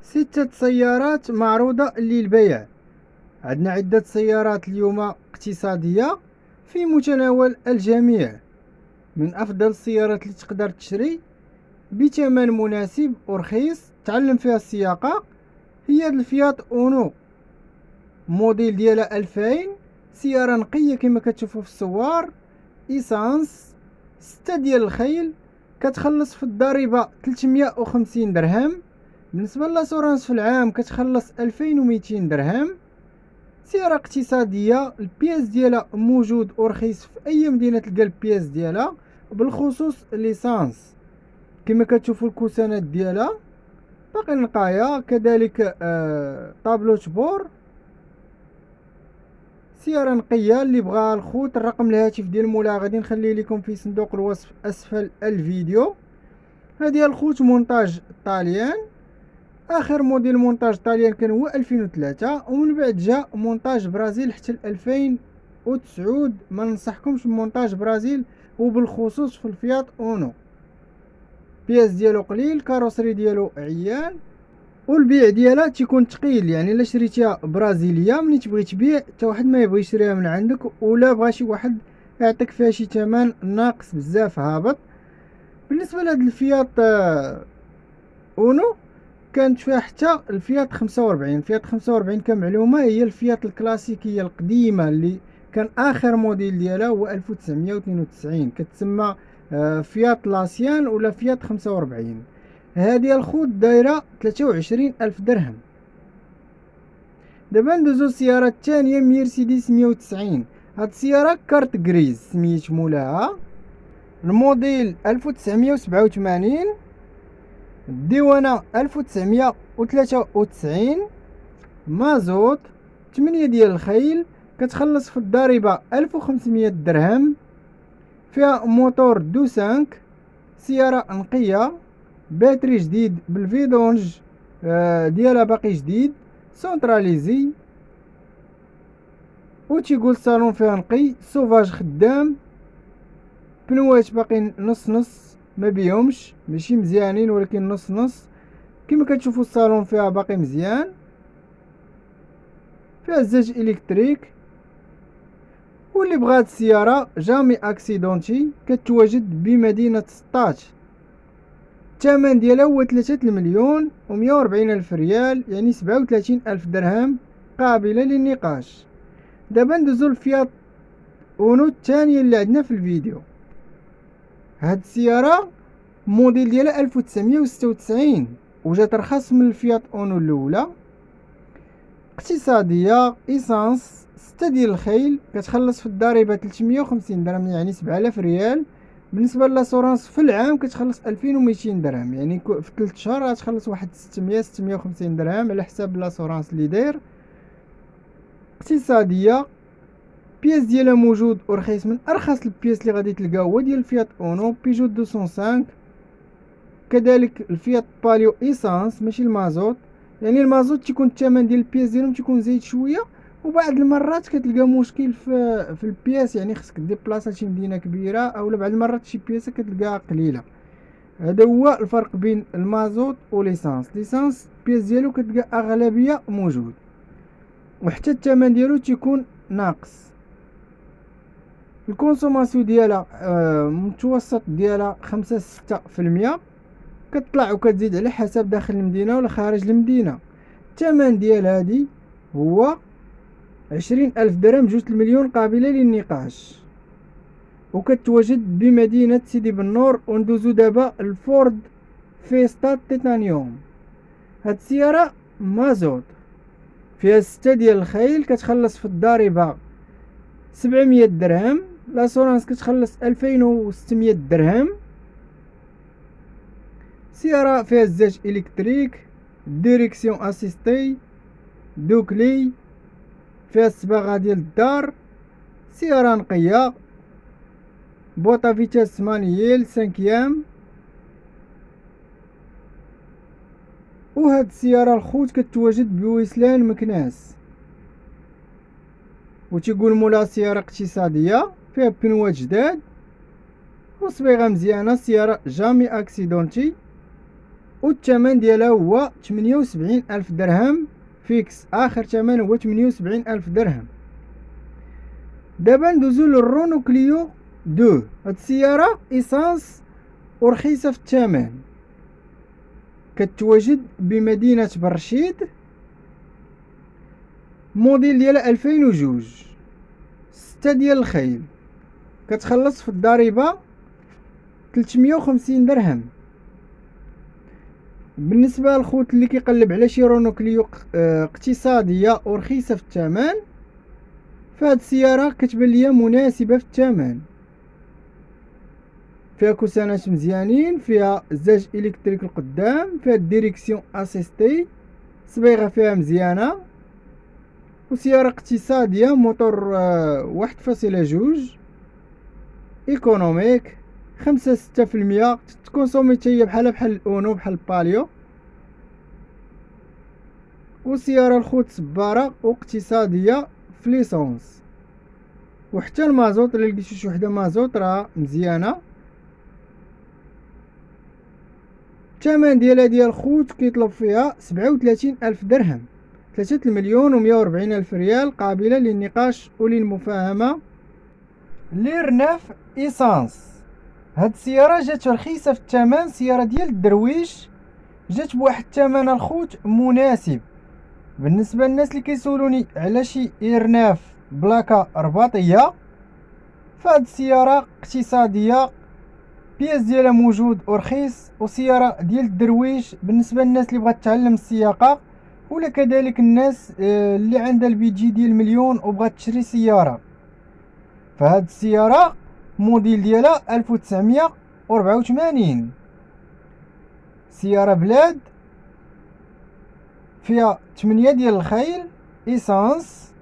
6 سيارات معروضة للبيع. عندنا عدة سيارات اليوم اقتصادية في متناول الجميع. من أفضل السيارات اللي تقدر تشري بثمن مناسب ورخيص تعلم فيها السياقة هي الفيات اونو موديل ديالها 2000. سيارة نقية كما كتشوفوا في الصور، إيسانس 6 ديال الخيل. كتخلص في الضريبة 350 درهم. بالنسبة لاسورانس في العام كتخلص 2200 درهم. سيارة اقتصادية، البياس ديالها موجود ورخيص في اي مدينة تلقى البياس ديالها، بالخصوص ليسانس. كما كتشوفوا الكوسانات ديالها باقي نقايا، كذلك طابلو تبور. سيارة نقية. اللي بغى الخوت الرقم الهاتف ديال المولى غادي نخليه لكم في صندوق الوصف اسفل الفيديو. هذه الخوت مونتاج طاليان، اخر موديل مونتاج طاليان كان هو 2003، ومن بعد جاء مونتاج برازيل حتى 2009. ما ننصحكمش بمونتاج برازيل وبالخصوص في الفيات اونو. بياس ديالو قليل، كاروسري ديالو عيان، والبيع ديالها تيكون ثقيل. يعني الا شريتيها برازيليه ملي تبغي تبيع حتى واحد ما يبغي يشريها من عندك، ولا بغى شي واحد يعطيك فيها شي ثمن ناقص بزاف هابط. بالنسبه لهاد الفيات اونو كانت فيها حتى الفيات 45. الفيات 45 كمعلومه هي الفيات الكلاسيكيه القديمه اللي كان اخر موديل ديالها هو 1992، كتسمى فيات لاسيان ولا فيات 45. هذه الخوت دايره 23 ألف درهم. دابا ندوزو السيارة الثانية مرسيدس 190. هاد السيارة كارت غريز سميت مولاها، الموديل 1987، الديوانة 1993، مازوت 8 ديال الخيل. كتخلص في الضريبة 1500 درهم. فيها موتور دو 5. سيارة نقية، باتري جديد بالفيدونج ديالها باقي جديد، سونتراليزي. و تيقول الصالون فيها نقي، سوفاج خدام، بنوات باقي نص نص ما بيهمش، ماشي مزيانين ولكن نص نص. كما كتشوفوا الصالون فيها باقي مزيان، فيها الزاج الكتريك. واللي بغات السيارة جامي اكسيدونتي كتواجد بمدينة سطات. الثمن ديالها هو 3,140,000 ألف ريال، يعني 37,000 درهم قابلة للنقاش. دابا ندوزو الفيات اونو الثانية اللي عندنا في الفيديو. هاد السيارة موديل ديالها 1996 وجات رخص من الفيات اونو الاولى. اقتصادية، ايسانس 6 ديال الخيل. كتخلص في الضريبة 350 درهم، يعني 7000 ريال. بالنسبة لاسورانس في العام كتخلص 2200 درهم، يعني في 3 شهور غتخلص واحد 650 درهم على حساب لاسورانس اللي داير. اقتصادية، بياس ديالها موجود ورخيص. من ارخص البياس اللي غادي تلقاو هو ديال الفيات اونو بيجو 205. كذلك الفيات باليو ايسانس ماشي المازوت، يعني المازوت تيكون الثمن ديال البياس ديالهم تيكون زايد شويه، وبعض المرات كتلقى مشكل في البياس، يعني خصك ديبلاصا شي مدينه كبيره، او بعض المرات شي بياسه كتلقاها قليله. هذا هو الفرق بين المازوت وليسانس. ليسانس البياس ديالو كتلقى اغلبيه موجود، وحتى الثمن ديالو تيكون ناقص. الكونسوماسيون ديالها متوسط ديالها 5-6%، كتطلع وكتزيد على حسب داخل المدينة ولا خارج المدينة. الثمن ديال هادي هو 20,000 درهم، 2 قابلة للنقاش، وكتواجد بمدينة سيدي بنور. وندوزو دابا الفورد فيستا تيتانيوم. هاد السيارة مازوت فيها 6 ديال الخيل. كتخلص في الضريبة 700 درهم، لاسورانس كتخلص 2600 درهم. سيارة فيها الزاج الكتريك، ديريكسيون اسيستي، دوكلي، فيها الصباغة ديال الدار. سيارة نقية، بوطا فيتاس مانييل 5. وهاد السيارة الخوت كتواجد بويسلان مكناس. وتيقول مولا سيارة اقتصادية، فيها بنوات جداد وصبيغة مزيانة. سيارة جامي اكسيدونتي. والثمن ديالها هو 78,000 درهم فيكس. اخر ثمن هو 78,000 درهم. دابا ندوزو للرونو كليو 2. هاد السيارة ايسانس ورخيصة في الثمن، كتواجد بمدينة برشيد، موديل ديالها 2002، 6 ديال الخيل، كتخلص في الضريبة 350 درهم. بالنسبة للخوت اللي كيقلب على شي رونو كليو اقتصادية ورخيصة في الثمن، فهاد السيارة كتبان ليا مناسبة في الثمن. فيها كوسانات مزيانين، فيها الزاج الكتريك القدام، فيها الديريكسيون اسيستي، صبيغة فيها مزيانة، وسيارة اقتصادية، موتور 1.2 ايكونوميك، 5-6%، تكونسومي تاهي بحال الاونو بحال الباليو. وسيارة الخوت صبارة واقتصادية في ليسونس، وحتى المازوت الا لقيتو شي وحدة مازوت راه مزيانة. الثمن ديالها ديال الخوت كيطلب فيها 37,000 درهم، 3,140,000 ريال، قابلة للنقاش وللمفاهمة. ليرناف ايسانس، هاد السيارة جات رخيصة في الثمن، سيارة ديال الدرويش، جات بواحد الثمن الخوت مناسب. بالنسبة للناس اللي كيسولوني على شي ايرناف بلاكا رباطية، فهاد السيارة اقتصادية، بياس ديالها موجود ورخيص، وسيارة ديال الدرويش بالنسبة للناس اللي بغات تعلم السياقة، ولا كذلك الناس اللي عندها البيجي ديال مليون وبغات تشري سيارة. فهاد السيارة موديل ديالها 1984، سيارة بلاد، فيها 8 ديال الخيل، ايسانس.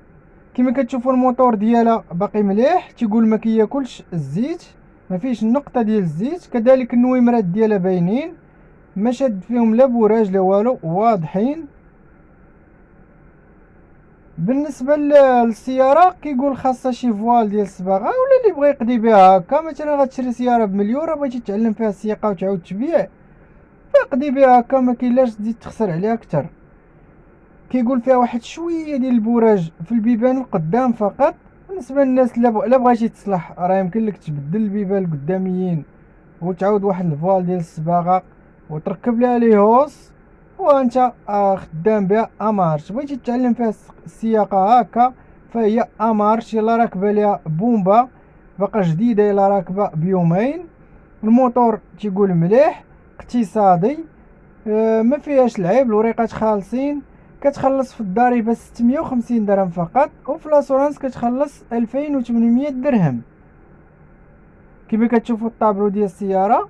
كما كتشوفوا الموتور ديالها باقي مليح، تيقول ما كياكلش الزيت، ما فيش نقطه ديال الزيت. كذلك النويمرات ديالها باينين، ما شاد فيهم لا بوراج لا والو، واضحين. بالنسبه للسياره كيقول خاصها شي فوال ديال الصباغه، ولا اللي بغى يقضي بها هكا. مثلا غتشري سياره بمليون، راه بغيتي تعلم فيها السياقه وتعاود تبيع، فقضي بها هكا، ما كاينلاش تزيد تخسر عليها اكثر. كيقول فيها واحد شويه ديال البوراج في البيبان القدام فقط. بالنسبه للناس الا بغيتي تصلح، راه يمكن لك تبدل البيبان القداميين وتعاود واحد الفوال ديال الصباغه وتركب ليها لي هوس، وانت خدام بها امارش. بغيتي تتعلم فيها السياقه هكا، فهي امارش. يلا راكبه ليها بومبا باقا جديده، يلا راكبه بيومين. الموتور تيقول مليح، اقتصادي، ما فيهاش العيب، الوريقات خالصين. كتخلص في الضريبه 650 درهم فقط، وفي لاسورانس كتخلص 2800 درهم. كما كتشوفوا الطابلو ديال السياره،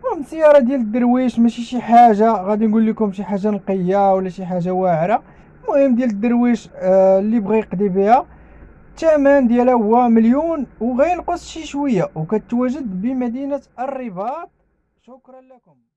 المهم سياره ديال الدرويش، ماشي شي حاجه غادي نقول لكم شي حاجه نقيه ولا شي حاجه واعره. المهم ديال الدرويش اللي بغى يقضي بها. الثمن ديالها هو مليون وغينقص شي شويه، وكتواجد بمدينه الرباط. شكرا لكم.